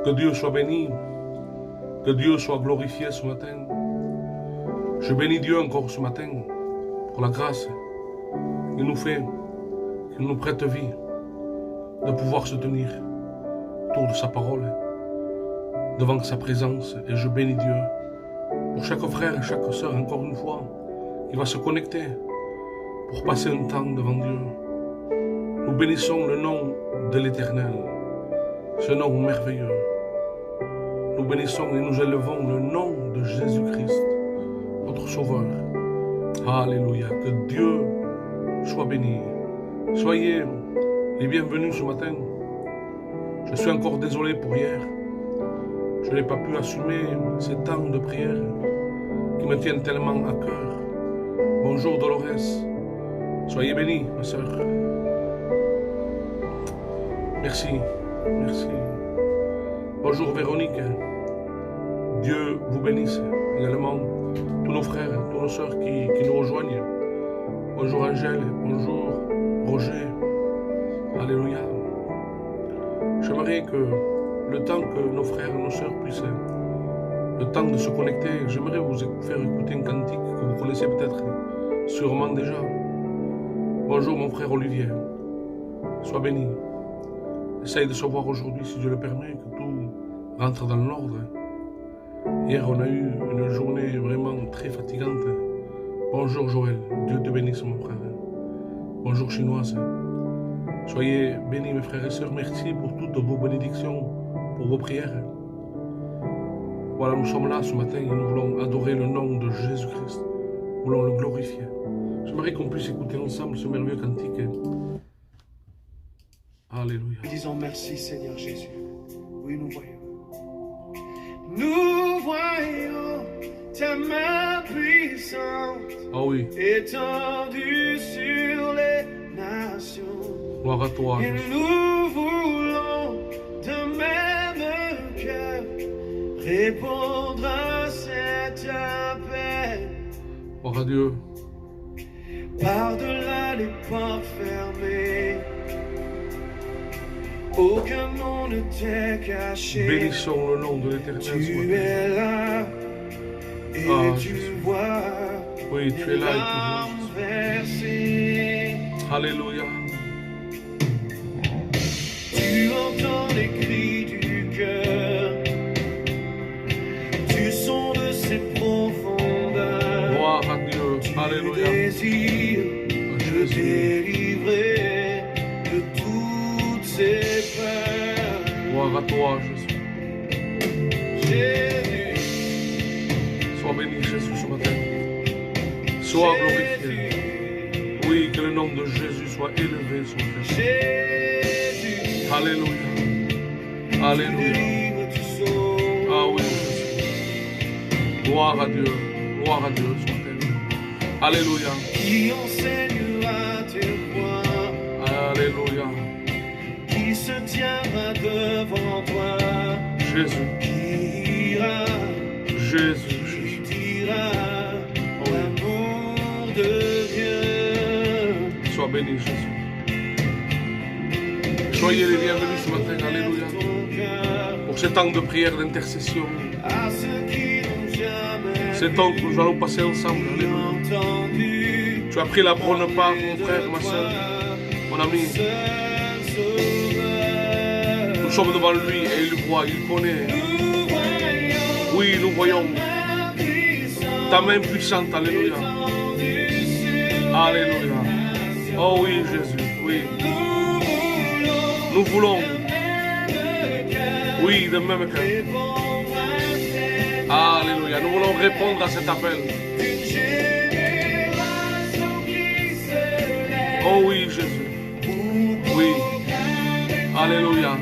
Que Dieu soit béni, que Dieu soit glorifié ce matin. Je bénis Dieu encore ce matin pour la grâce qu'il nous fait, qu'il nous prête vie, de pouvoir se tenir autour de sa parole, devant sa présence. Et je bénis Dieu pour chaque frère et chaque sœur, encore une fois, qui va se connecter pour passer un temps devant Dieu. Nous bénissons le nom de l'Éternel, ce nom merveilleux. Nous bénissons et nous élevons le nom de Jésus-Christ, notre Sauveur. Alléluia, que Dieu soit béni. Soyez les bienvenus ce matin. Je suis encore désolé pour hier. Je n'ai pas pu assumer ces temps de prière qui me tiennent tellement à cœur. Bonjour Dolores. Soyez bénis, ma sœur. Merci, merci. Bonjour Véronique. Dieu vous bénisse également. Tous nos frères, tous nos sœurs qui nous rejoignent. Bonjour Angèle, bonjour Roger. Alléluia. J'aimerais que le temps que nos frères et nos sœurs puissent, le temps de se connecter, j'aimerais vous faire écouter un cantique que vous connaissez peut-être sûrement déjà. Bonjour mon frère Olivier. Sois béni. Essaye de savoir aujourd'hui, si Dieu le permet, que tout rentre dans l'ordre. Hier, on a eu une journée vraiment très fatigante. Bonjour Joël, Dieu te bénisse mon frère. Bonjour Chinoise. Soyez bénis mes frères et sœurs, merci pour toutes vos bénédictions, pour vos prières. Voilà, nous sommes là ce matin et nous voulons adorer le nom de Jésus-Christ. Nous voulons le glorifier. J'aimerais qu'on puisse écouter ensemble ce merveilleux cantique. Alléluia. Disons merci Seigneur Jésus. Oui, nous voyons. Nous voyons ta main puissante étendue sur les nations. Gloire à toi. Et nous voulons de même cœur répondre à cet appel. Gloire à Dieu. Par-delà les portes fermées, aucun nom ne t'est caché. Bénissons le nom de l'Éternel. Tu es là et tu vois. Oui, tu es là et tu vois. Alléluia. Tu entends les cris du cœur, tu sondes ses profondeurs. Gloire à Dieu. Alléluia. Tu désires te délivrer de toutes ces peurs. Gloire à toi, Jésus. Jésus. Sois béni, Jésus, ce matin. Sois glorifié. Oui, que le nom de Jésus soit élevé ce matin. Jésus. Alléluia. Alléluia. Ah oui, Jésus. Gloire à Dieu. Gloire à Dieu ce matin. Alléluia. Qui enseignera tes voies. Alléluia. Qui se tiendra devant toi. Jésus. Qui ira. Jésus. Qui dira l'amour de Dieu. Sois béni, Jésus. Soyez les bienvenus ce matin. Alléluia. Pour ce temps de prière, d'intercession. À ceux qui n'ont jamais C'est temps que nous allons passer ensemble. Alléluia. entendu. Tu as pris la bonne part, mon frère, ma soeur, mon ami. Nous sommes devant lui et il voit, il connaît. Oui, nous voyons ta main puissante. Alléluia. Alléluia. Oh oui, Jésus, oui. Nous voulons, oui, de même cœur. Alléluia. Nous voulons répondre à cet appel. Oh oui, Jésus. Oui. Alléluia.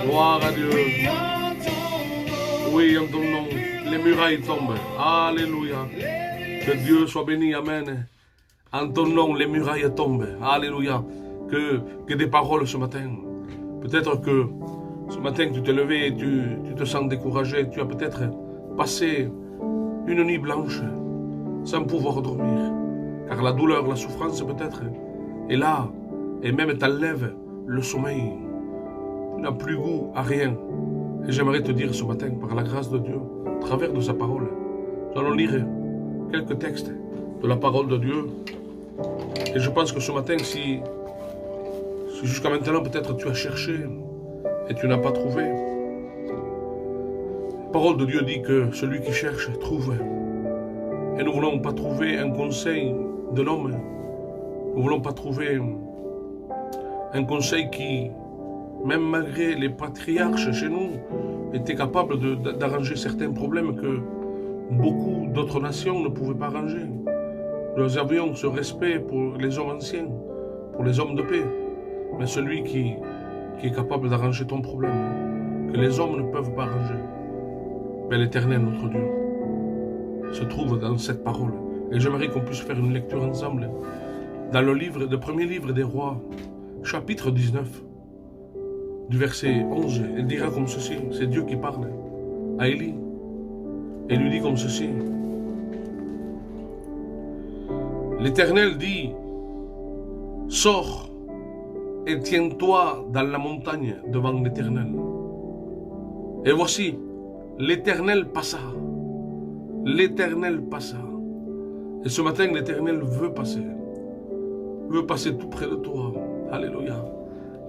Gloire à Dieu. Oui, en ton nom, les murailles tombent. Alléluia. Que Dieu soit béni. Amen. En ton nom, les murailles tombent. Alléluia. Que des paroles ce matin. Peut-être que ce matin, tu t'es levé et tu te sens découragé. Tu as peut-être passé une nuit blanche sans pouvoir dormir. Car la douleur, la souffrance peut-être est là et même t'enlève le sommeil. Tu n'as plus goût à rien. Et j'aimerais te dire ce matin, par la grâce de Dieu, à travers de sa parole, nous allons lire quelques textes de la parole de Dieu. Et je pense que ce matin, si jusqu'à maintenant peut-être tu as cherché et tu n'as pas trouvé, la parole de Dieu dit que celui qui cherche trouve. Et nous ne voulons pas trouver un conseil de l'homme. Nous ne voulons pas trouver un conseil qui, même malgré les patriarches chez nous, était capable d'arranger certains problèmes que beaucoup d'autres nations ne pouvaient pas arranger. Nous avions ce respect pour les hommes anciens, pour les hommes de paix. Mais celui qui est capable d'arranger ton problème, que les hommes ne peuvent pas arranger, mais l'Éternel, notre Dieu, se trouve dans cette parole. Et j'aimerais qu'on puisse faire une lecture ensemble dans le premier livre des rois, chapitre 19, du verset 11. Il dira comme ceci, c'est Dieu qui parle à Élie, et lui dit comme ceci. L'Éternel dit, sors et tiens-toi dans la montagne devant l'Éternel. Et voici, l'Éternel passa. L'Éternel passa. Et ce matin, l'Éternel veut passer tout près de toi. Alléluia.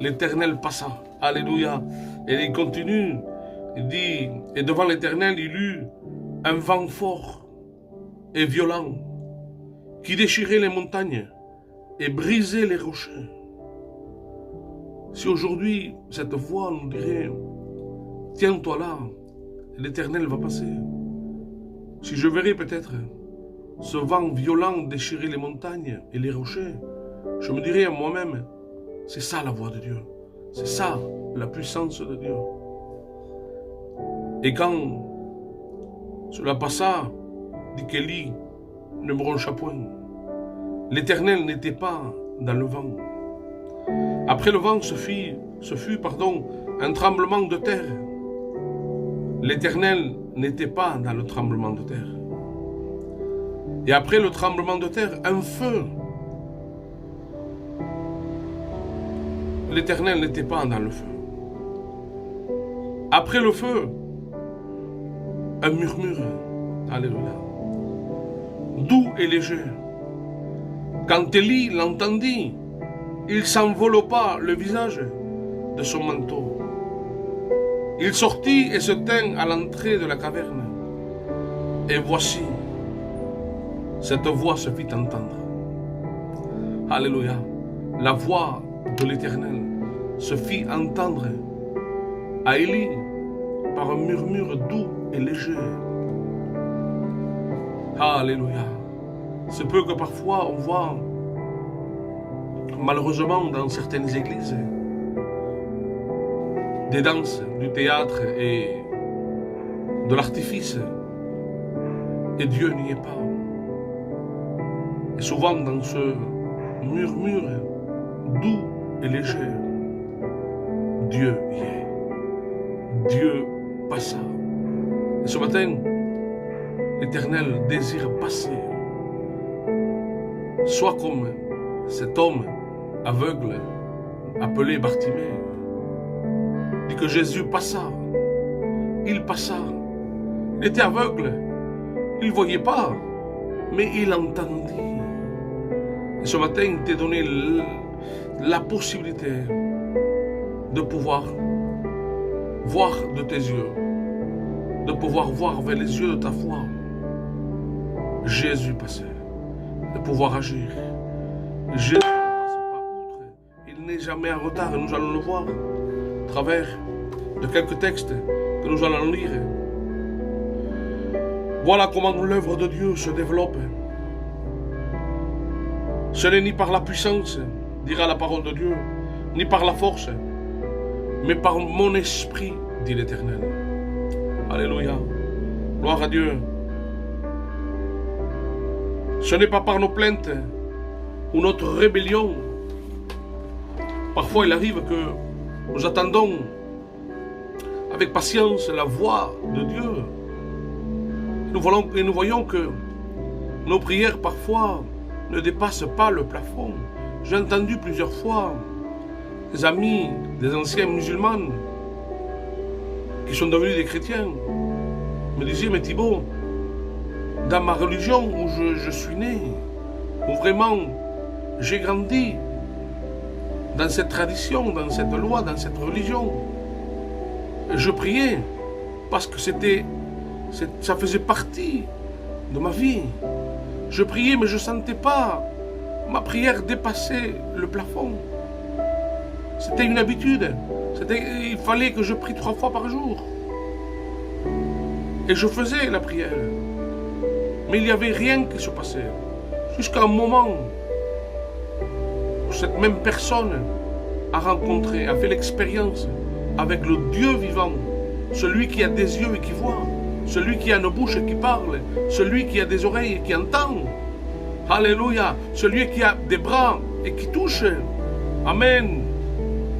L'Éternel passa. Alléluia. Et il continue. Il dit, et devant l'Éternel, il eut un vent fort et violent qui déchirait les montagnes et brisait les rochers. Si aujourd'hui, cette voix nous dirait, tiens-toi là, l'Éternel va passer. Si je verrais peut-être ce vent violent déchirer les montagnes et les rochers, je me dirais à moi-même, c'est ça la voix de Dieu. C'est ça la puissance de Dieu. Et quand cela passa, dit qu'Élie ne broncha point. L'Éternel n'était pas dans le vent. Après le vent, ce fut un tremblement de terre. L'Éternel n'était pas dans le tremblement de terre. Et après le tremblement de terre, un feu. L'Éternel n'était pas dans le feu. Après le feu, un murmure. Alléluia. Doux et léger. Quand Élie l'entendit, il s'enveloppa le visage de son manteau. Il sortit et se tint à l'entrée de la caverne. Et voici, cette voix se fit entendre. Alléluia. La voix de l'Éternel se fit entendre à Élie par un murmure doux et léger. Alléluia. C'est peu que parfois on voit, malheureusement dans certaines églises, des danses, du théâtre et de l'artifice. Et Dieu n'y est pas. Et souvent dans ce murmure doux et léger, Dieu y est. Dieu passa. Et ce matin, l'Éternel désire passer. Soit comme cet homme aveugle appelé Bartimée. Dit que Jésus passa. Il passa. Il était aveugle. Il ne voyait pas. Mais il entendit. Et ce matin, il t'a donné la possibilité de pouvoir voir de tes yeux. De pouvoir voir vers les yeux de ta foi. Jésus passait. De pouvoir agir. Jésus ne passe pas outre. Il n'est jamais en retard et nous allons le voir à travers de quelques textes que nous allons lire. Voilà comment l'œuvre de Dieu se développe. Ce n'est ni par la puissance, dira la parole de Dieu, ni par la force, mais par mon esprit, dit l'Éternel. Alléluia. Gloire à Dieu. Ce n'est pas par nos plaintes ou notre rébellion. Parfois, il arrive que nous attendons avec patience la voix de Dieu. Nous voyons que nos prières, parfois, ne dépassent pas le plafond. J'ai entendu plusieurs fois des amis, des anciens musulmans, qui sont devenus des chrétiens, me disaient, mais Thibaut, dans ma religion où je suis né, où vraiment j'ai grandi, dans cette tradition, dans cette loi, dans cette religion, je priais parce que ça faisait partie de ma vie. Je priais, mais je ne sentais pas ma prière dépasser le plafond. C'était une habitude. Il fallait que je prie 3 fois par jour. Et je faisais la prière. Mais il n'y avait rien qui se passait. Jusqu'à un moment où cette même personne a fait l'expérience avec le Dieu vivant, celui qui a des yeux et qui voit, celui qui a une bouche et qui parle, celui qui a des oreilles et qui entend. Alléluia, celui qui a des bras et qui touche. Amen.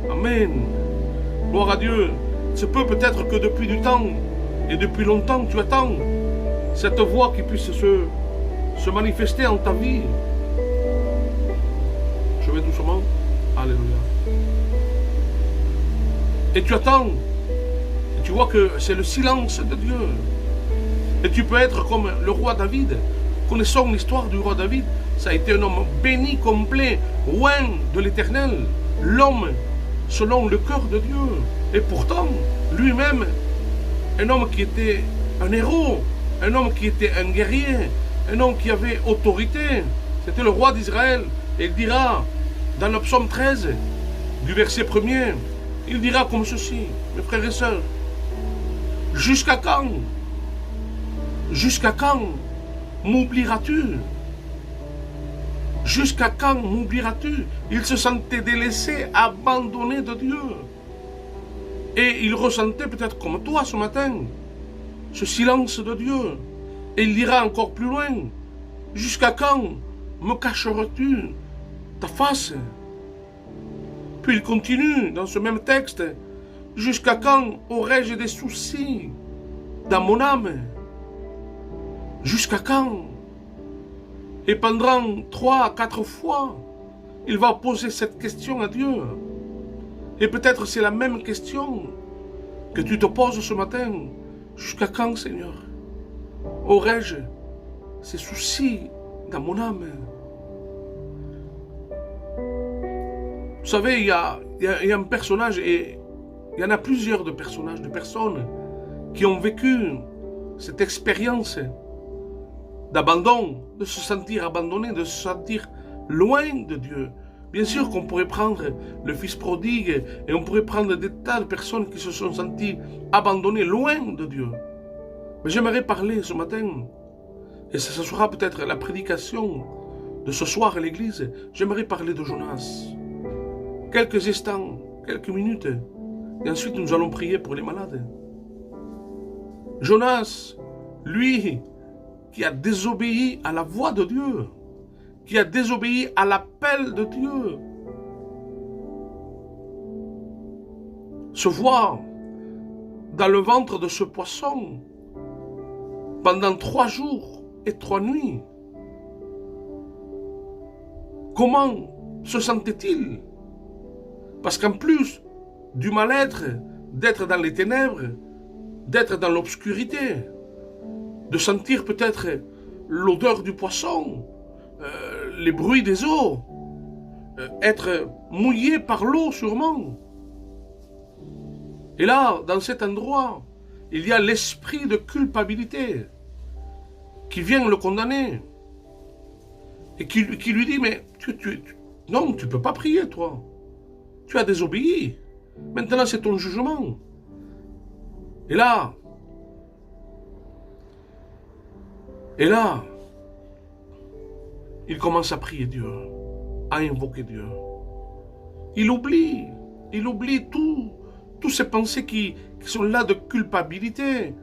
Amen. Gloire à Dieu. Ce peut-être que depuis du temps et depuis longtemps tu attends cette voix qui puisse se manifester en ta vie. Je vais doucement. Alléluia. Et tu attends. Et tu vois que c'est le silence de Dieu. Et tu peux être comme le roi David. Connaissons l'histoire du roi David. Ça a été un homme béni, complet, loin de l'Éternel. L'homme selon le cœur de Dieu. Et pourtant, lui-même, un homme qui était un héros, un homme qui était un guerrier, un homme qui avait autorité. C'était le roi d'Israël. Et il dira, dans le psaume 13, du verset 1er, il dira comme ceci, mes frères et sœurs, jusqu'à quand m'oublieras-tu? Jusqu'à quand m'oublieras-tu? Il se sentait délaissé, abandonné de Dieu. Et il ressentait peut-être comme toi ce matin, ce silence de Dieu. Et il ira encore plus loin. Jusqu'à quand me cacheras-tu ta face? Puis il continue dans ce même texte. Jusqu'à quand aurais-je des soucis dans mon âme? Jusqu'à quand? Et pendant 3 à 4 fois, il va poser cette question à Dieu. Et peut-être c'est la même question que tu te poses ce matin. Jusqu'à quand, Seigneur, aurais-je ces soucis dans mon âme? Vous savez, il y a un personnage, et il y en a plusieurs de personnages, de personnes qui ont vécu cette expérience d'abandon, de se sentir abandonné, de se sentir loin de Dieu. Bien sûr qu'on pourrait prendre le fils prodigue et on pourrait prendre des tas de personnes qui se sont senties abandonnées, loin de Dieu. Mais j'aimerais parler ce matin, et ça sera peut-être la prédication de ce soir à l'église, j'aimerais parler de Jonas. Quelques instants, quelques minutes, et ensuite nous allons prier pour les malades. Jonas, lui, qui a désobéi à la voix de Dieu, qui a désobéi à l'appel de Dieu, se voit dans le ventre de ce poisson pendant 3 jours et 3 nuits. Comment se sentait-il? Parce qu'en plus du mal-être, d'être dans les ténèbres, d'être dans l'obscurité, de sentir peut-être l'odeur du poisson, les bruits des eaux, être mouillé par l'eau sûrement. Et là, dans cet endroit, il y a l'esprit de culpabilité qui vient le condamner et qui lui dit, mais non, tu ne peux pas prier toi. Tu as désobéi. Maintenant, c'est ton jugement. Et là, il commence à prier Dieu, à invoquer Dieu. Il oublie toutes ces pensées qui sont là de culpabilité,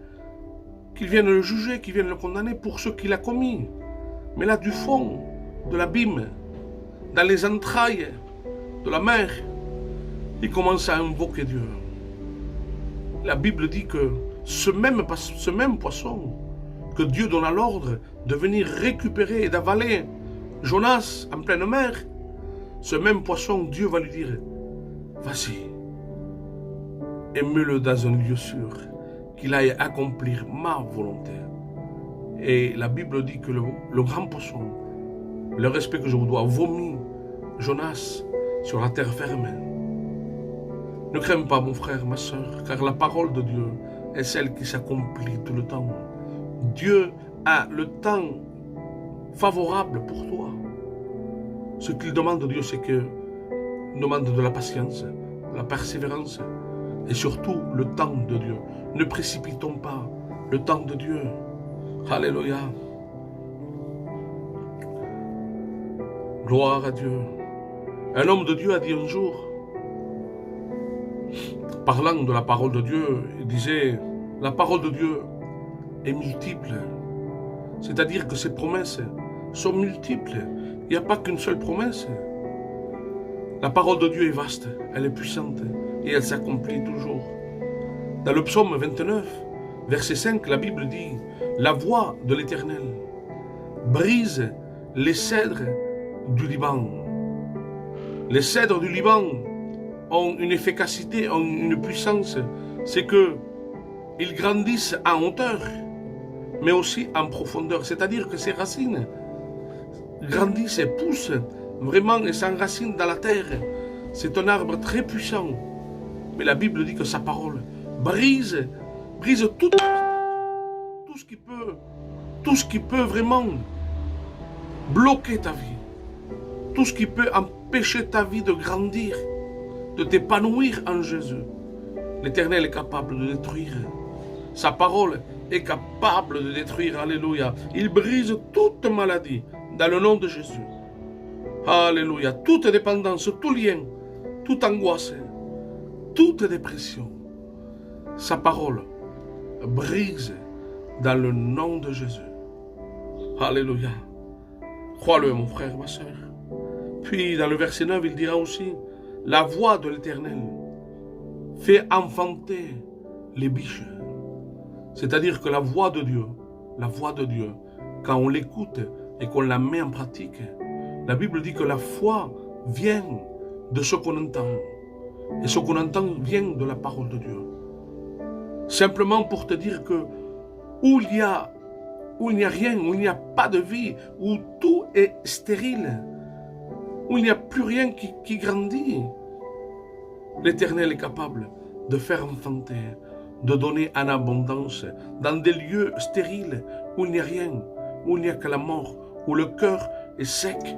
qui viennent le juger, qui viennent le condamner pour ce qu'il a commis. Mais là, du fond de l'abîme, dans les entrailles de la mer, il commence à invoquer Dieu. La Bible dit que ce même poisson, que Dieu donna l'ordre de venir récupérer et d'avaler Jonas en pleine mer, ce même poisson, Dieu va lui dire, vas-y, et mets-le dans un lieu sûr, qu'il aille accomplir ma volonté. Et la Bible dit que le grand poisson, le respect que je vous dois, vomit Jonas sur la terre ferme. Ne crains pas, mon frère, ma soeur, car la parole de Dieu est celle qui s'accomplit tout le temps. Dieu a le temps favorable pour toi. Ce qu'il demande de Dieu, c'est qu'il demande de la patience, de la persévérance et surtout le temps de Dieu. Ne précipitons pas le temps de Dieu. Alléluia. Gloire à Dieu. Un homme de Dieu a dit un jour, parlant de la parole de Dieu, il disait, la parole de Dieu est multiple. C'est-à-dire que ses promesses sont multiples. Il n'y a pas qu'une seule promesse. La parole de Dieu est vaste, elle est puissante et elle s'accomplit toujours. Dans le psaume 29, verset 5, la Bible dit, la voix de l'Éternel brise les cèdres du Liban. Les cèdres du Liban ont une efficacité, ont une puissance, c'est qu'ils grandissent en hauteur, mais aussi en profondeur. C'est-à-dire que ces racines grandissent et poussent vraiment et s'enracinent dans la terre. C'est un arbre très puissant. Mais la Bible dit que sa parole brise tout ce qui peut vraiment bloquer ta vie. Tout ce qui peut empêcher ta vie de grandir, de t'épanouir en Jésus. L'Éternel est capable de détruire. Sa parole est capable de détruire. Alléluia. Il brise toute maladie dans le nom de Jésus. Alléluia. Toute dépendance, tout lien, toute angoisse, toute dépression. Sa parole brise dans le nom de Jésus. Alléluia. Crois-le, mon frère, ma soeur. Puis, dans le verset 9, il dira aussi, la voix de l'Éternel fait enfanter les biches. C'est-à-dire que la voix de Dieu, quand on l'écoute et qu'on la met en pratique, la Bible dit que la foi vient de ce qu'on entend. Et ce qu'on entend vient de la parole de Dieu. Simplement pour te dire que où il n'y a rien, où il n'y a pas de vie, où tout est stérile, où il n'y a plus rien qui grandit, l'Éternel est capable de faire enfanter, de donner en abondance, dans des lieux stériles, où il n'y a rien, où il n'y a que la mort, où le cœur est sec,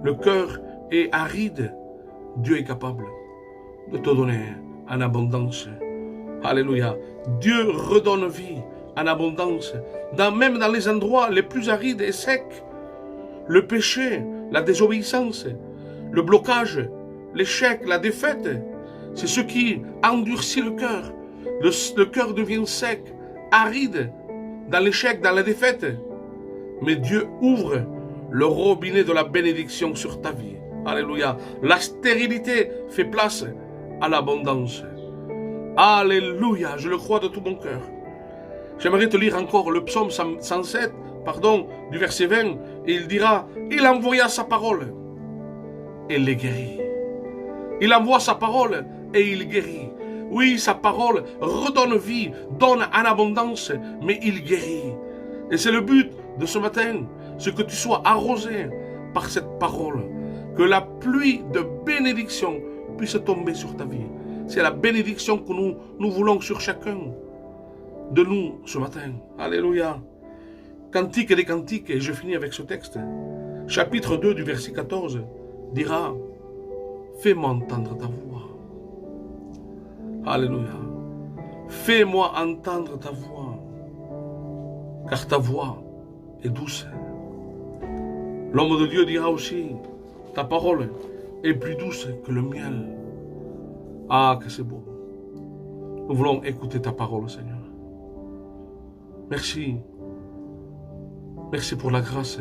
le cœur est aride. Dieu est capable de te donner en abondance. Alléluia. Dieu redonne vie en abondance, même dans les endroits les plus arides et secs. Le péché, la désobéissance, le blocage, l'échec, la défaite, c'est ce qui endurcit le cœur. Le cœur devient sec, aride, dans l'échec, dans la défaite. Mais Dieu ouvre le robinet de la bénédiction sur ta vie. Alléluia. La stérilité fait place à l'abondance. Alléluia. Je le crois de tout mon cœur. J'aimerais te lire encore le psaume 107, du verset 20. Et il dira, il envoya sa parole et les guérit. Il envoie sa parole et il guérit. Oui, sa parole redonne vie, donne en abondance, mais il guérit. Et c'est le but de ce matin, c'est que tu sois arrosé par cette parole, que la pluie de bénédiction puisse tomber sur ta vie. C'est la bénédiction que nous voulons sur chacun de nous ce matin. Alléluia. Cantique des cantiques, et je finis avec ce texte. Chapitre 2 du verset 14 dira, fais-moi entendre ta voix. Alléluia. Fais-moi entendre ta voix, car ta voix est douce. L'homme de Dieu dira aussi, ta parole est plus douce que le miel. Ah, que c'est beau. Nous voulons écouter ta parole, Seigneur. Merci. Merci pour la grâce.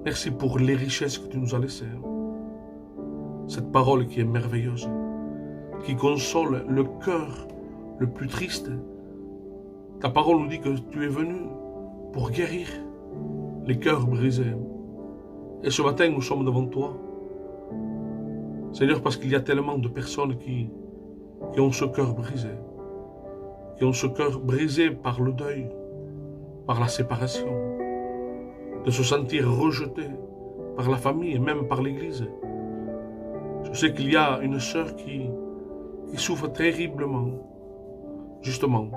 Merci pour les richesses que tu nous as laissées. Cette parole qui est merveilleuse, qui console le cœur le plus triste. Ta parole nous dit que tu es venu pour guérir les cœurs brisés. Et ce matin, nous sommes devant toi. Seigneur, parce qu'il y a tellement de personnes qui ont ce cœur brisé. qui ont ce cœur brisé par le deuil, par la séparation, de se sentir rejeté par la famille et même par l'Église. Je sais qu'il y a une sœur qui souffre terriblement, justement,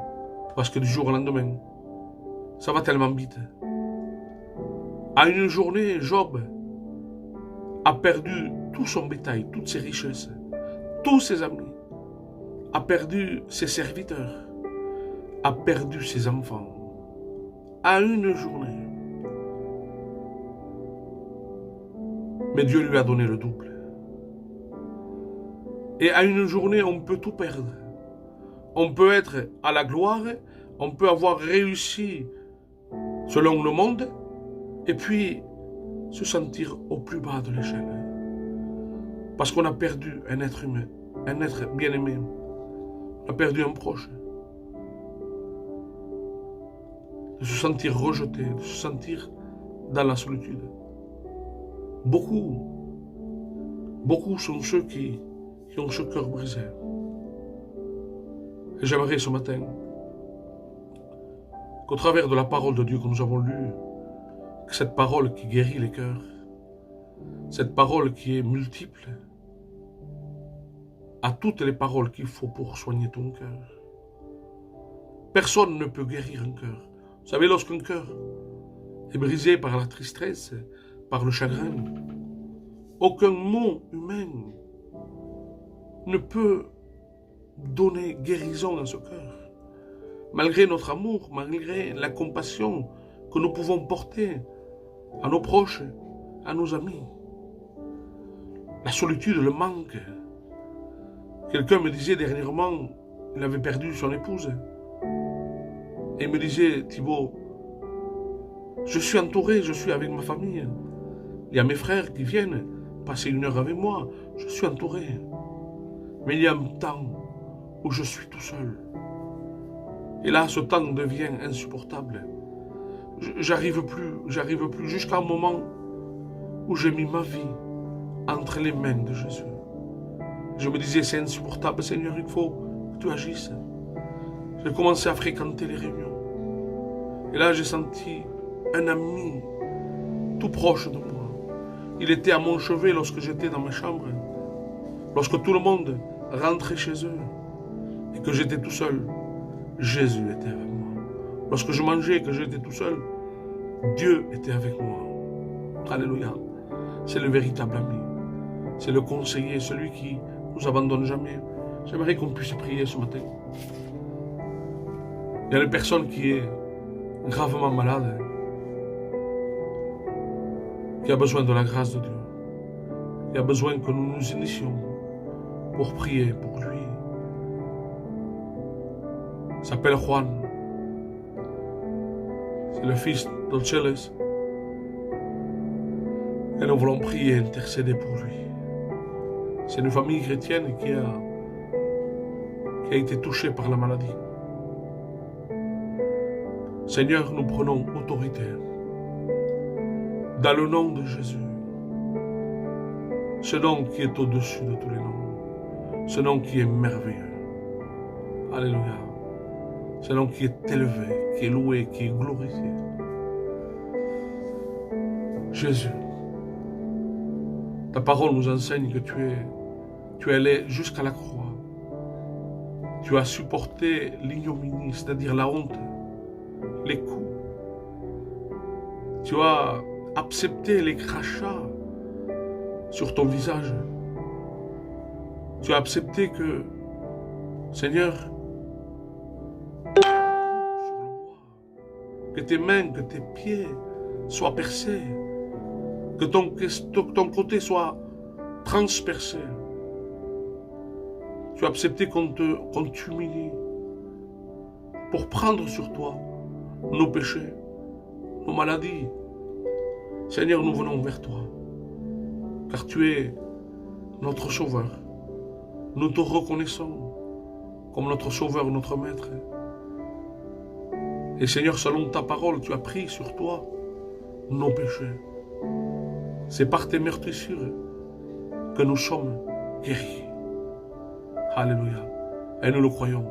parce que du jour au lendemain, ça va tellement vite. À une journée, Job a perdu tout son bétail, toutes ses richesses, tous ses amis, a perdu ses serviteurs, a perdu ses enfants. À une journée. Mais Dieu lui a donné le double. Et à une journée, on peut tout perdre. On peut être à la gloire, on peut avoir réussi selon le monde, et puis se sentir au plus bas de l'échelle. Parce qu'on a perdu un être humain, un être bien-aimé. On a perdu un proche. De se sentir rejeté, de se sentir dans la solitude. Beaucoup sont ceux qui ont ce cœur brisé. Et j'aimerais ce matin qu'au travers de la parole de Dieu que nous avons lue, que cette parole qui guérit les cœurs, cette parole qui est multiple, à toutes les paroles qu'il faut pour soigner ton cœur. Personne ne peut guérir un cœur. Vous savez, lorsqu'un cœur est brisé par la tristesse, par le chagrin, aucun mot humain ne peut donner guérison à ce cœur. Malgré notre amour, malgré la compassion que nous pouvons porter à nos proches, à nos amis. La solitude, le manque. Quelqu'un me disait dernièrement, il avait perdu son épouse. Et il me disait, Thibaut, je suis entouré, je suis avec ma famille. Il y a mes frères qui viennent passer une heure avec moi. Je suis entouré. Mais il y a un temps où je suis tout seul. Et là, ce temps devient insupportable. J'arrive plus jusqu'à un moment où j'ai mis ma vie entre les mains de Jésus. Je me disais, c'est insupportable, Seigneur, il faut que tu agisses. J'ai commencé à fréquenter les réunions. Et là, j'ai senti un ami tout proche de moi. Il était à mon chevet lorsque j'étais dans ma chambre. Lorsque tout le monde rentrait chez eux et que j'étais tout seul, Jésus était avec moi. Lorsque je mangeais et que j'étais tout seul, Dieu était avec moi. Alléluia. C'est le véritable ami. C'est le conseiller, celui qui ne nous abandonne jamais. J'aimerais qu'on puisse prier ce matin. Il y a une personne qui est gravement malade, qui a besoin de la grâce de Dieu, qui a besoin que nous nous initions pour prier pour lui. Il s'appelle Juan. C'est le fils d'Ocheles. Et nous voulons prier et intercéder pour lui. C'est une famille chrétienne qui a été touchée par la maladie. Seigneur, nous prenons autorité dans le nom de Jésus. Ce nom qui est au-dessus de tous les noms. Ce nom qui est merveilleux. Alléluia. Ce nom qui est élevé, qui est loué, qui est glorifié. Jésus, ta parole nous enseigne que tu es allé jusqu'à la croix. Tu as supporté l'ignominie, c'est-à-dire la honte, les coups. Tu as accepté les crachats sur ton visage. Tu as accepté que, Seigneur, sur le bois, que tes mains, que tes pieds soient percés, que ton côté soit transpercé. Tu as accepté qu'on t'humilie pour prendre sur toi nos péchés, nos maladies. Seigneur, nous venons vers toi, car tu es notre sauveur. Nous te reconnaissons comme notre sauveur, notre maître. Et Seigneur, selon ta parole, tu as pris sur toi nos péchés. C'est par tes meurtrissures que nous sommes guéris. Alléluia. Et nous le croyons.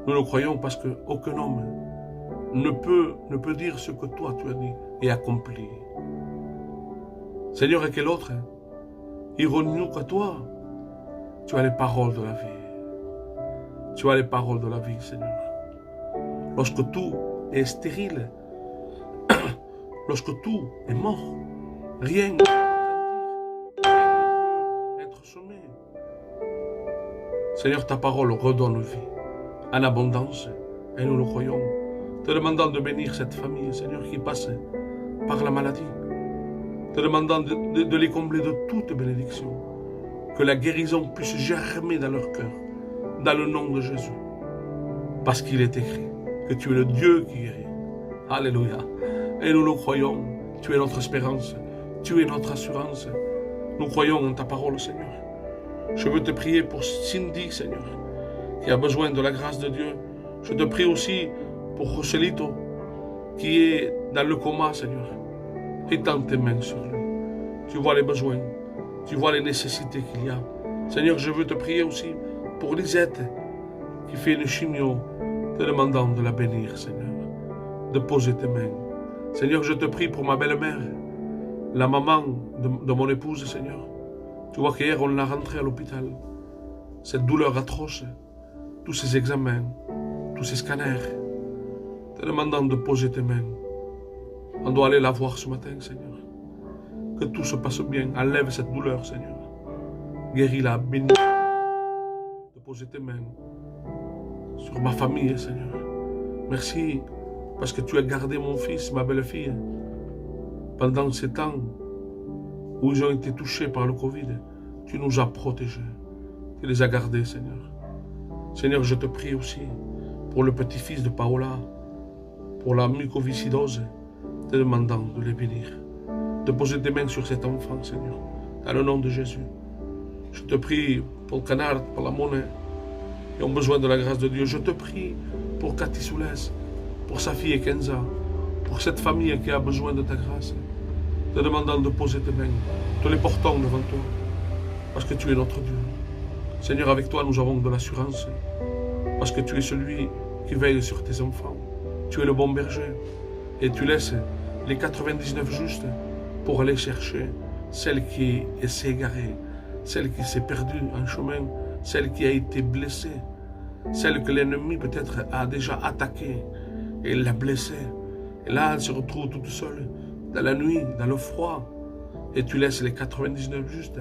Nous le croyons parce qu'aucun homme ne peut dire ce que toi tu as dit et accompli. Seigneur, et quel autre ironique que toi, tu as les paroles de la vie. Tu as les paroles de la vie, Seigneur. Lorsque tout est stérile, lorsque tout est mort, rien ne peut être semé. Seigneur, ta parole redonne vie en abondance et nous le croyons. Te demandant de bénir cette famille, Seigneur, qui passe par la maladie. Te demandant de les combler de toute bénédiction. Que la guérison puisse germer dans leur cœur, dans le nom de Jésus. Parce qu'il est écrit que tu es le Dieu qui guérit. Alléluia. Et nous le croyons. Tu es notre espérance. Tu es notre assurance. Nous croyons en ta parole, Seigneur. Je veux te prier pour Cindy, Seigneur, qui a besoin de la grâce de Dieu. Je te prie aussi pour Joselito, qui est dans le coma, Seigneur. Étends tes mains sur lui. Tu vois les besoins. Tu vois les nécessités qu'il y a. Seigneur, je veux te prier aussi pour Lisette, qui fait une chimio, te demandant de la bénir, Seigneur, de poser tes mains. Seigneur, je te prie pour ma belle-mère, la maman de mon épouse, Seigneur. Tu vois qu'hier, on l'a rentrée à l'hôpital. Cette douleur atroce, tous ces examens, tous ces scanners, te demandant de poser tes mains. On doit aller la voir ce matin, Seigneur. Que tout se passe bien. Enlève cette douleur, Seigneur. Guéris-la, bénis. De poser tes mains sur ma famille, Seigneur. Merci parce que tu as gardé mon fils, ma belle-fille, pendant ces temps où ils ont été touchés par le Covid. Tu nous as protégés. Tu les as gardés, Seigneur. Seigneur, je te prie aussi pour le petit-fils de Paola, pour la mucoviscidose, te demandant de les bénir. De poser tes mains sur cet enfant, Seigneur, dans le nom de Jésus. Je te prie pour le canard, pour la monnaie, qui ont besoin de la grâce de Dieu. Je te prie pour Cathy Soulès, pour sa fille Kenza, pour cette famille qui a besoin de ta grâce, te demandant de poser tes mains. Te les portons devant toi, parce que tu es notre Dieu. Seigneur, avec toi, nous avons de l'assurance, parce que tu es celui qui veille sur tes enfants. Tu es le bon berger, et tu laisses les 99 justes pour aller chercher celle qui s'est égarée, celle qui s'est perdue en chemin, celle qui a été blessée, celle que l'ennemi peut-être a déjà attaquée et l'a blessée. Et là, elle se retrouve toute seule, dans la nuit, dans le froid. Et tu laisses les 99 justes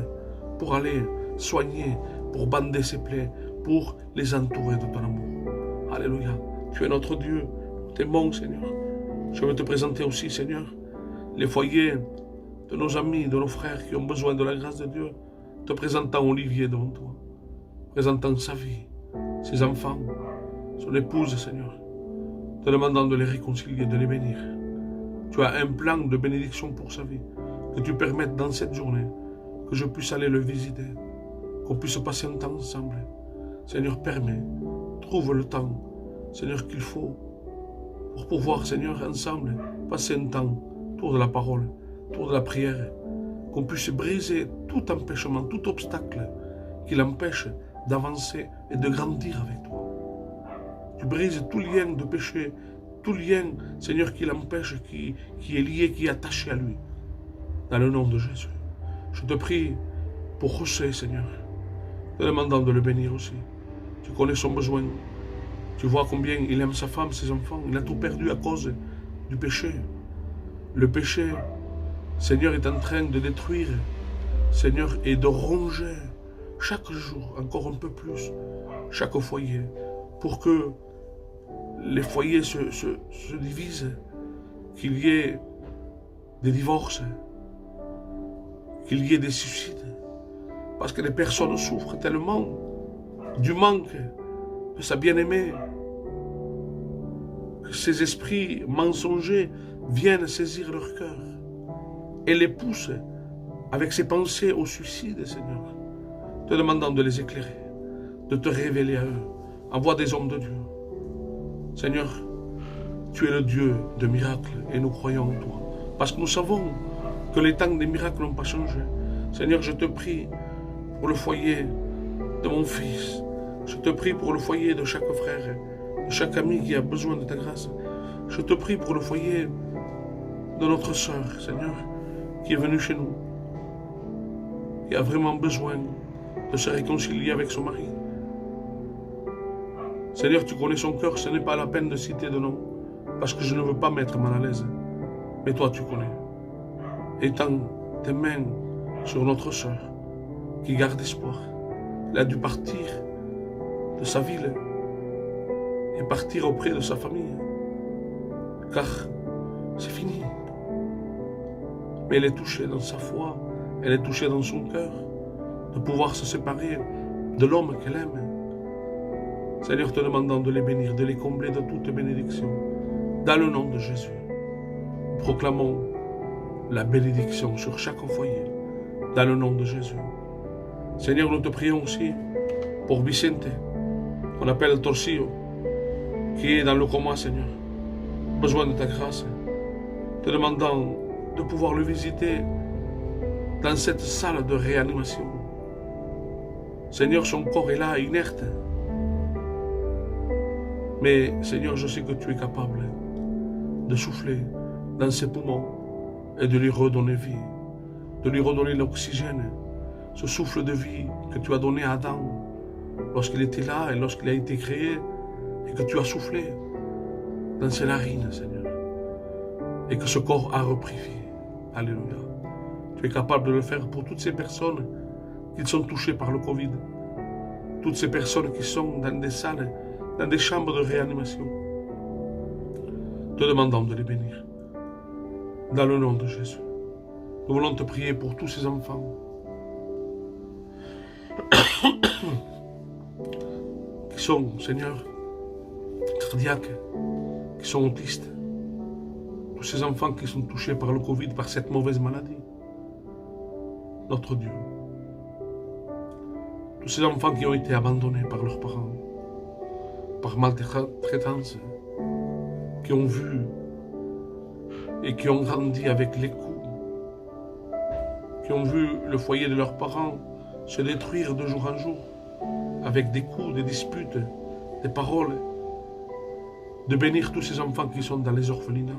pour aller soigner, pour bander ses plaies, pour les entourer de ton amour. Alléluia. Tu es notre Dieu. Tu es bon, Seigneur. Je veux te présenter aussi, Seigneur, les foyers de nos amis, de nos frères qui ont besoin de la grâce de Dieu, te présentant Olivier devant toi, présentant sa vie, ses enfants, son épouse, Seigneur, te demandant de les réconcilier, de les bénir. Tu as un plan de bénédiction pour sa vie, que tu permettes dans cette journée que je puisse aller le visiter, qu'on puisse passer un temps ensemble. Seigneur, permets, trouve le temps, Seigneur, qu'il faut pour pouvoir, Seigneur, ensemble, passer un temps autour de la parole, autour de la prière, qu'on puisse briser tout empêchement, tout obstacle qui l'empêche d'avancer et de grandir avec toi. Tu brises tout lien de péché, tout lien, Seigneur, qui l'empêche, qui est lié, qui est attaché à lui. Dans le nom de Jésus. Je te prie pour José, Seigneur, te demandant de le bénir aussi. Tu connais son besoin. Tu vois combien il aime sa femme, ses enfants. Il a tout perdu à cause du péché. Le péché, Seigneur, est en train de détruire, Seigneur, et de ronger chaque jour, encore un peu plus, chaque foyer, pour que les foyers se divisent, qu'il y ait des divorces, qu'il y ait des suicides, parce que les personnes souffrent tellement du manque de sa bien-aimée, que ces esprits mensongers viennent saisir leur cœur et les poussent avec ses pensées au suicide, Seigneur, te demandant de les éclairer, de te révéler à eux. Envoie des hommes de Dieu. Seigneur, tu es le Dieu de miracles et nous croyons en toi, parce que nous savons que les temps des miracles n'ont pas changé. Seigneur, je te prie pour le foyer de mon fils. Je te prie pour le foyer de chaque frère de chaque ami qui a besoin de ta grâce. Je te prie pour le foyer de notre sœur, Seigneur, qui est venue chez nous, qui a vraiment besoin de se réconcilier avec son mari. Seigneur, tu connais son cœur, ce n'est pas la peine de citer de nom, parce que je ne veux pas mettre mal à l'aise. Mais toi, tu connais. Étends tes mains sur notre sœur, qui garde espoir. Elle a dû partir de sa ville et partir auprès de sa famille, car c'est fini. Mais elle est touchée dans sa foi, elle est touchée dans son cœur, de pouvoir se séparer de l'homme qu'elle aime. Seigneur, te demandant de les bénir, de les combler de toute bénédiction. Dans le nom de Jésus, proclamons la bénédiction sur chaque foyer. Dans le nom de Jésus. Seigneur, nous te prions aussi pour Vicente, qu'on appelle Torcillo, qui est dans le coma, Seigneur. Besoin de ta grâce. Te demandant de pouvoir le visiter dans cette salle de réanimation. Seigneur, son corps est là, inerte. Mais Seigneur, je sais que tu es capable de souffler dans ses poumons et de lui redonner vie, de lui redonner l'oxygène, ce souffle de vie que tu as donné à Adam lorsqu'il était là et lorsqu'il a été créé et que tu as soufflé dans ses narines, Seigneur, et que ce corps a repris vie. Alléluia. Tu es capable de le faire pour toutes ces personnes qui sont touchées par le Covid, toutes ces personnes qui sont dans des salles, dans des chambres de réanimation, te demandant de les bénir. Dans le nom de Jésus, nous voulons te prier pour tous ces enfants qui sont, Seigneur, cardiaques, qui sont autistes, tous ces enfants qui sont touchés par le Covid, par cette mauvaise maladie. Notre Dieu, tous ces enfants qui ont été abandonnés par leurs parents, par maltraitance, qui ont vu et qui ont grandi avec les coups, qui ont vu le foyer de leurs parents se détruire de jour en jour, avec des coups, des disputes, des paroles, de bénir tous ces enfants qui sont dans les orphelinats,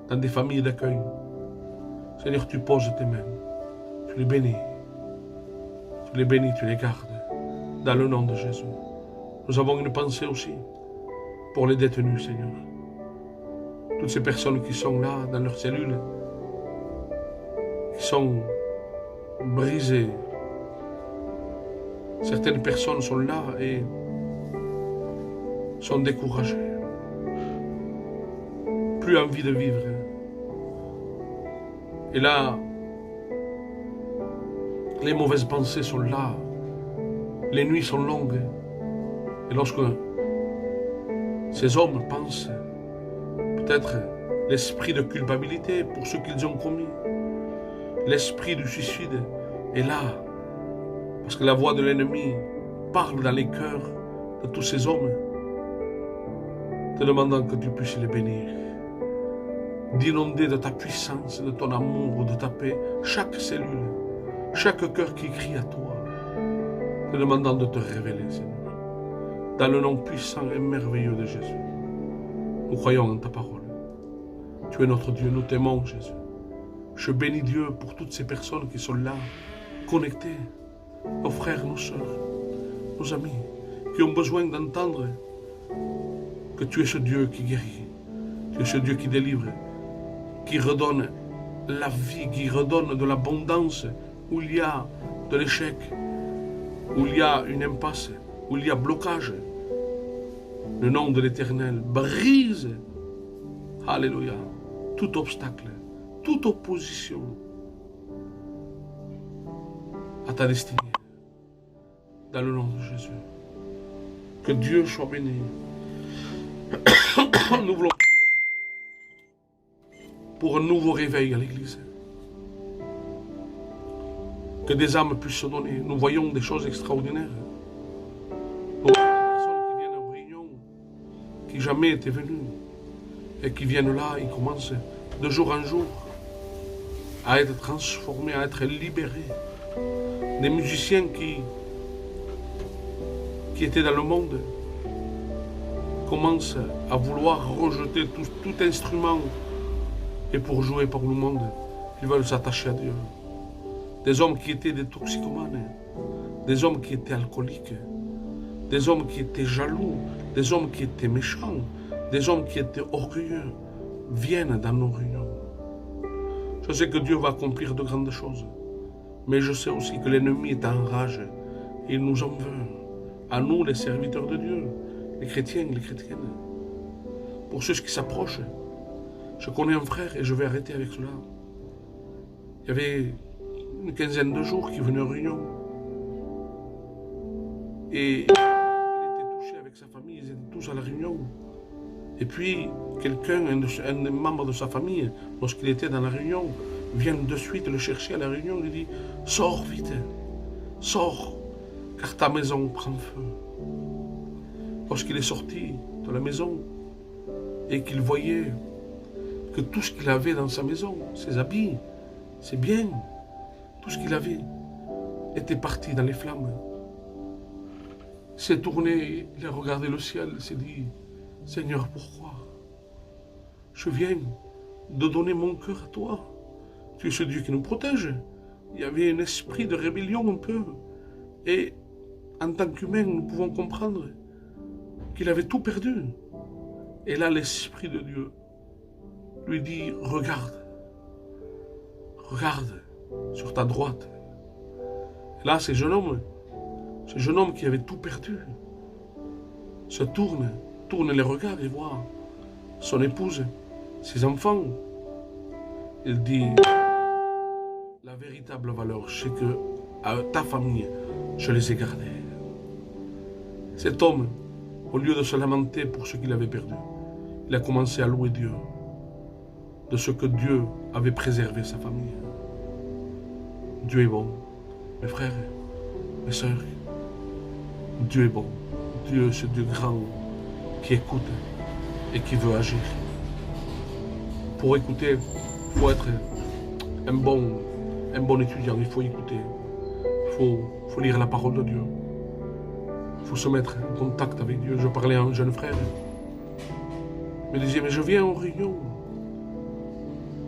dans des familles d'accueil. Seigneur, tu poses tes mains, tu les bénis, tu les gardes, dans le nom de Jésus. Nous avons une pensée aussi pour les détenus, Seigneur. Toutes ces personnes qui sont là, dans leurs cellules, qui sont brisées. Certaines personnes sont là et sont découragées. Plus envie de vivre. Et là, les mauvaises pensées sont là. Les nuits sont longues. Et lorsque ces hommes pensent, peut-être l'esprit de culpabilité pour ce qu'ils ont commis, l'esprit du suicide est là, parce que la voix de l'ennemi parle dans les cœurs de tous ces hommes, te demandant que tu puisses les bénir, d'inonder de ta puissance, de ton amour, de ta paix, chaque cellule, chaque cœur qui crie à toi, te demandant de te révéler, Seigneur. Dans le nom puissant et merveilleux de Jésus, nous croyons en ta parole. Tu es notre Dieu, nous t'aimons, Jésus. Je bénis Dieu pour toutes ces personnes qui sont là, connectées, nos frères, nos sœurs, nos amis, qui ont besoin d'entendre que tu es ce Dieu qui guérit, tu es ce Dieu qui délivre, qui redonne la vie, qui redonne de l'abondance où il y a de l'échec, où il y a une impasse, où il y a blocage. Le nom de l'Éternel brise, alléluia, tout obstacle, toute opposition à ta destinée. Dans le nom de Jésus. Que Dieu soit béni. Nous voulons prier pour un nouveau réveil à l'Église. Que des âmes puissent se donner. Nous voyons des choses extraordinaires. Nous voyons des personnes qui viennent aux réunions, qui jamais étaient venues, et qui viennent là, ils commencent de jour en jour à être transformés, à être libérés. Des musiciens qui étaient dans le monde commencent à vouloir rejeter tout instrument. Et pour jouer pour le monde, ils veulent s'attacher à Dieu. Des hommes qui étaient des toxicomanes, des hommes qui étaient alcooliques, des hommes qui étaient jaloux, des hommes qui étaient méchants, des hommes qui étaient orgueilleux, viennent dans nos réunions. Je sais que Dieu va accomplir de grandes choses, mais je sais aussi que l'ennemi est en rage et il nous en veut, à nous les serviteurs de Dieu, les chrétiens, les chrétiennes. Pour ceux qui s'approchent, je connais un frère et je vais arrêter avec cela. Il y avait une quinzaine de jours qui venait en réunion et il était touché avec sa famille, ils étaient tous à la réunion. Et puis, quelqu'un, un des membres de sa famille, lorsqu'il était dans la réunion, vient de suite le chercher à la réunion, lui dit « Sors vite, sors, car ta maison prend feu. » Lorsqu'il est sorti de la maison et qu'il voyait que tout ce qu'il avait dans sa maison, ses habits, ses biens, tout ce qu'il avait, était parti dans les flammes. Il s'est tourné, il a regardé le ciel, il s'est dit « Seigneur, pourquoi? Je viens de donner mon cœur à toi. Tu es ce Dieu qui nous protège. » Il y avait un esprit de rébellion un peu. Et en tant qu'humain, nous pouvons comprendre qu'il avait tout perdu. Et là, l'Esprit de Dieu lui dit « Regarde, regarde sur ta droite. » Et là, ce jeune homme qui avait tout perdu, se tourne les regards et voit son épouse, ses enfants. Il dit, la véritable valeur, c'est que à ta famille, je les ai gardés. Cet homme, au lieu de se lamenter pour ce qu'il avait perdu, il a commencé à louer Dieu de ce que Dieu avait préservé sa famille. Dieu est bon, mes frères, mes sœurs. Dieu est bon. Dieu, c'est Dieu grand qui écoute et qui veut agir. Pour écouter, il faut être un bon étudiant, il faut écouter. Il faut lire la parole de Dieu. Il faut se mettre en contact avec Dieu. Je parlais à un jeune frère. Il me disait, mais je viens en réunion.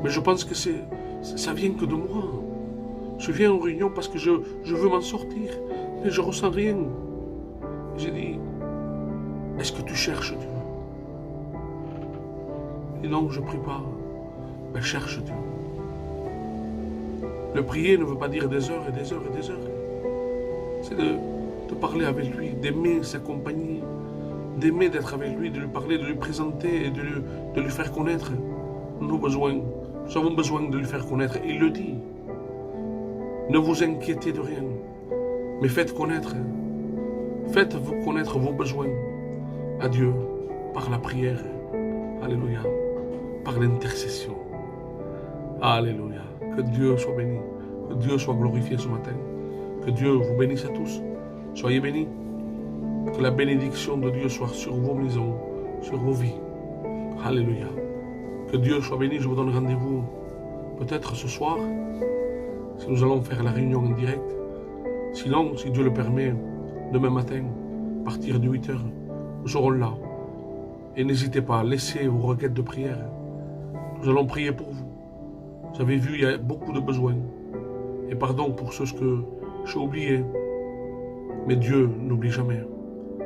Mais je pense que ça vient que de moi. Je viens en réunion parce que je veux m'en sortir. Mais je ne ressens rien. J'ai dit, est-ce que tu cherches Dieu? Et non, je ne prie pas. Mais cherche Dieu. Le prier ne veut pas dire des heures et des heures et des heures. C'est de parler avec lui, d'aimer sa compagnie, d'aimer d'être avec lui, de lui parler, de lui présenter et de lui faire connaître nos besoins. Nous avons besoin de lui faire connaître. Il le dit. Ne vous inquiétez de rien, mais faites-vous connaître vos besoins à Dieu par la prière. Alléluia. Par l'intercession. Alléluia. Que Dieu soit béni. Que Dieu soit glorifié ce matin. Que Dieu vous bénisse à tous. Soyez bénis. Que la bénédiction de Dieu soit sur vos maisons, sur vos vies. Alléluia. Que Dieu soit béni. Je vous donne rendez-vous peut-être ce soir, si nous allons faire la réunion en direct. Sinon, si Dieu le permet, demain matin, à partir de 8 h, nous serons là. Et n'hésitez pas, laissez vos requêtes de prière. Nous allons prier pour vous. Vous avez vu, il y a beaucoup de besoins. Et pardon pour ceux que j'ai oubliés. Mais Dieu n'oublie jamais.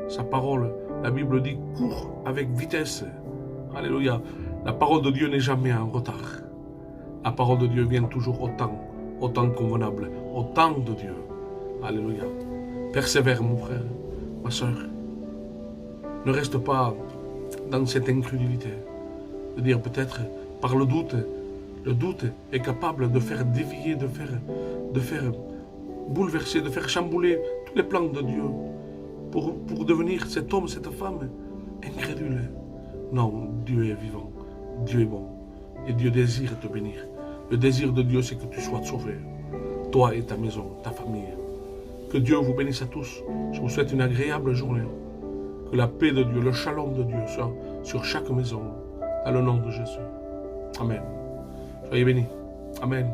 Sa parole, la Bible dit, cours avec vitesse. Alléluia. La parole de Dieu n'est jamais en retard. La parole de Dieu vient toujours au temps convenable, au temps de Dieu. Alléluia. Persévère, mon frère, ma soeur. Ne reste pas dans cette incrédulité. De dire peut-être par le doute est capable de faire dévier, de faire bouleverser, de faire chambouler tous les plans de Dieu pour devenir cet homme, cette femme incrédule. Non, Dieu est vivant, Dieu est bon et Dieu désire te bénir. Le désir de Dieu, c'est que tu sois sauvé, toi et ta maison, ta famille. Que Dieu vous bénisse à tous. Je vous souhaite une agréable journée. Que la paix de Dieu, le shalom de Dieu soit sur chaque maison, dans le nom de Jésus. Amen. Soyez bénis. Amen.